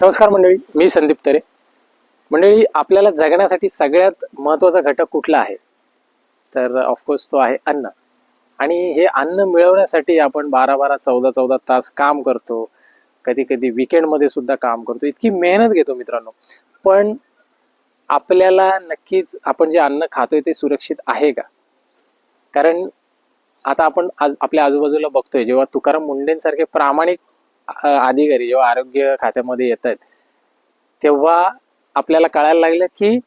नमस्कार मंडळी, मी संदीप तरे. मंडळी, आपल्याला जगण्यासाठी सगळ्यात महत्त्वाचा घटक कुठला आहे? तर ऑफकोर्स तो आहे अन्न. आणि हे अन्न मिळवण्यासाठी आपण 12-12, 14-14 तास काम करतो. कधी कधी विकेंडमध्ये सुद्धा काम करतो. इतकी मेहनत घेतो मित्रांनो. पण आपल्याला नक्कीच आपण जे अन्न खातोय ते सुरक्षित आहे का? कारण आता आपण आज आपल्या आजूबाजूला बघतोय, जेव्हा तुकाराम मुंडेंसारखे प्रामाणिक अधिकारी जेव्हा आरोग्य खात्यामध्ये येत आहेत, तेव्हा आपल्याला कळायला लागलं की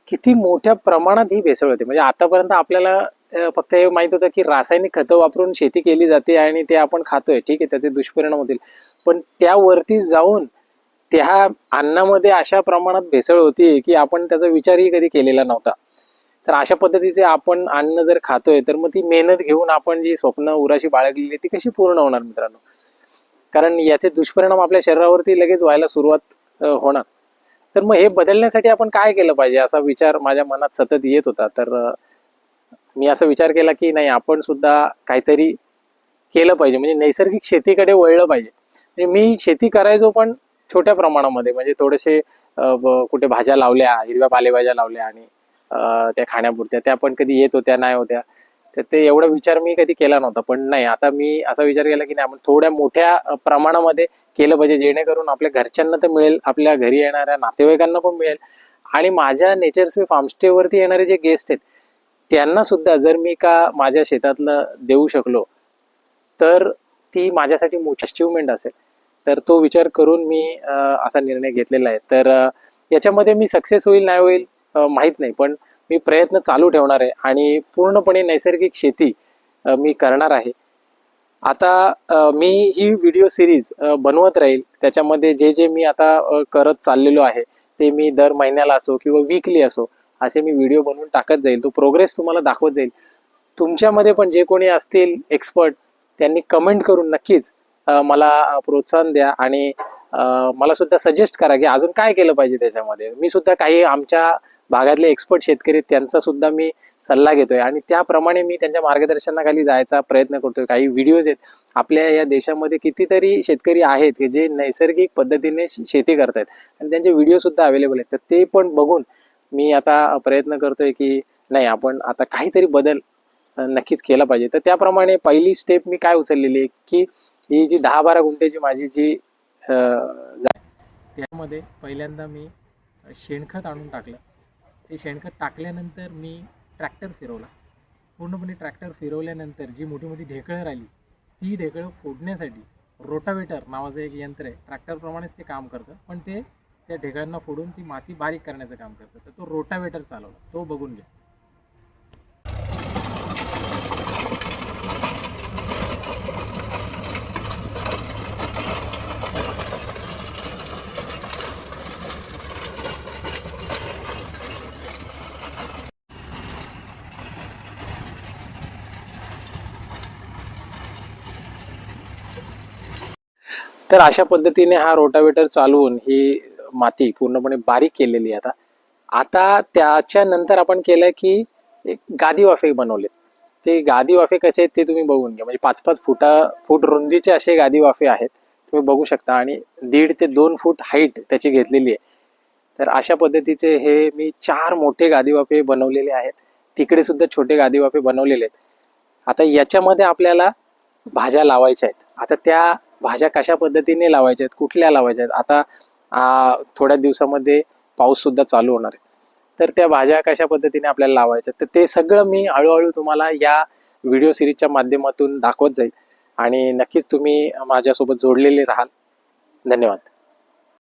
किती मोठ्या प्रमाणात ही भेसळ होते. म्हणजे आतापर्यंत आपल्याला फक्त हे माहित होतं की रासायनिक खतं वापरून शेती केली जाते आणि ते आपण खातोय, ठीक आहे, त्याचे दुष्परिणाम होतील. पण त्यावरती जाऊन त्या अन्नामध्ये अशा प्रमाणात भेसळ होती की आपण त्याचा विचारही कधी केलेला नव्हता. तर अशा पद्धतीचे आपण अन्न जर खातोय, तर मग ती मेहनत घेऊन आपण जी स्वप्न उराशी बाळगलेली ती कशी पूर्ण होणार मित्रांनो? कारण याचे दुष्परिणाम आपल्या शरीरावरती लगेच व्हायला सुरुवात होणार. तर मग हे बदलण्यासाठी आपण काय केलं पाहिजे, असा विचार माझ्या मनात सतत येत होता. तर मी असा विचार केला की नाही, आपण सुद्धा काहीतरी केलं पाहिजे, म्हणजे नैसर्गिक शेतीकडे वळलं पाहिजे. म्हणजे मी शेती करायचो, पण छोट्या प्रमाणामध्ये, म्हणजे थोडेसे कुठे भाज्या लावल्या, हिरव्या पालेभाज्या लावल्या आणि त्या खाण्यापुरत्या. त्या पण कधी येत होत्या, नाही होत्या. तर ते एवढा विचार मी कधी केला नव्हता. पण नाही, आता मी असा विचार केला की नाही, आपण थोड्या मोठ्या प्रमाणामध्ये केलं पाहिजे, जेणेकरून आपल्या घरच्यांना तर मिळेल, आपल्या घरी येणाऱ्या नातेवाईकांना पण मिळेल, आणि माझ्या नेचरस्वे फार्मस्टे वरती येणारे जे गेस्ट आहेत त्यांना सुद्धा जर मी का माझ्या शेतातलं देऊ शकलो, तर ती माझ्यासाठी मोठी अचिव्हमेंट असेल. तर तो विचार करून मी असा निर्णय घेतलेला आहे. तर याच्यामध्ये मी सक्सेस होईल नाही होईल माहीत नाही, पण मी प्रयत्न चालू ठेवणार आहे आणि पूर्णपणे नैसर्गिक शेती मी करणार आहे. आता मी ही व्हिडिओ सिरीज बनवत राहील. त्याच्यामध्ये जे जे मी आता करत चाललेलो आहे ते मी दर महिन्याला असो किंवा वीकली असो असे मी व्हिडिओ बनवून टाकत जाईल. तो प्रोग्रेस तुम्हाला दाखवत जाईल. तुमच्यामध्ये पण जे कोणी असतील एक्सपर्ट, त्यांनी कमेंट करून नक्कीच मला प्रोत्साहन द्या आणि मला सुद्धा सजेस्ट करा की अजून काय केलं पाहिजे त्याच्यामध्ये. मी सुद्धा काही आमच्या भागातले एक्सपर्ट शेतकरी त्यांचा सुद्धा मी सल्ला घेतोय आणि त्याप्रमाणे मी त्यांच्या मार्गदर्शनाखाली जायचा प्रयत्न करतोय. काही व्हिडिओज आहेत, आपल्या या देशामध्ये कितीतरी शेतकरी आहेत की जे नैसर्गिक पद्धतीने शेती करतायत आणि त्यांचे व्हिडिओ सुद्धा अवेलेबल आहेत. तर ते पण बघून मी आता प्रयत्न करतोय की नाही, आपण आता काहीतरी बदल नक्कीच केला पाहिजे. तर त्याप्रमाणे पहिली स्टेप मी काय उचललेली आहे की ही जी 10-12 गुंठेची माझी जी त्यामध्ये पहिल्यांदा मी शेणखत आणून टाकलं. ते शेणखत टाकल्यानंतर मी ट्रॅक्टर फिरवला. पूर्णपणे ट्रॅक्टर फिरवल्यानंतर जी मोठी मोठी ढेकळं राहिली, ती ढेकळं फोडण्यासाठी रोटावेटर नावाचं एक यंत्र आहे. ट्रॅक्टरप्रमाणेच ते काम करतं, पण ते त्या ढेकळांना फोडून ती माती बारीक करण्याचं काम करतं. तर तो रोटावेटर चालवला, तो बघून घ्या. तर अशा पद्धतीने हा रोटावेटर चालवून ही माती पूर्णपणे बारीक केलेली आहे. आता आता त्याच्यानंतर आपण केलं की एक गादी वाफे बनवलेत. ते गादी वाफे कसे आहेत ते तुम्ही बघून घ्या. म्हणजे 5-5 फूट रुंदीचे असे गादी वाफे आहेत, तुम्ही बघू शकता, आणि 1.5 ते 2 फूट हाईट त्याची घेतलेली आहे. तर अशा पद्धतीचे हे मी 4 मोठे गादी वाफे बनवलेले आहेत. तिकडे सुद्धा छोटे गादी वाफे बनवलेले आहेत. आता याच्यामध्ये आपल्याला भाज्या लावायच्या आहेत. आता त्या भाज्या कशा पद्धतीने लावायच्या आहेत, कुठल्या लावायच्या आहेत, आता थोड्या दिवसामध्ये पाऊस सुद्धा चालू होणार आहे. तर त्या भाज्या कशा पद्धतीने आपल्याला लावायच्या, तर ते सगळं मी हळूहळू तुम्हाला या व्हिडिओ सिरीजच्या माध्यमातून दाखवत जाईल आणि नक्कीच तुम्ही माझ्यासोबत जोडलेले राहाल. धन्यवाद.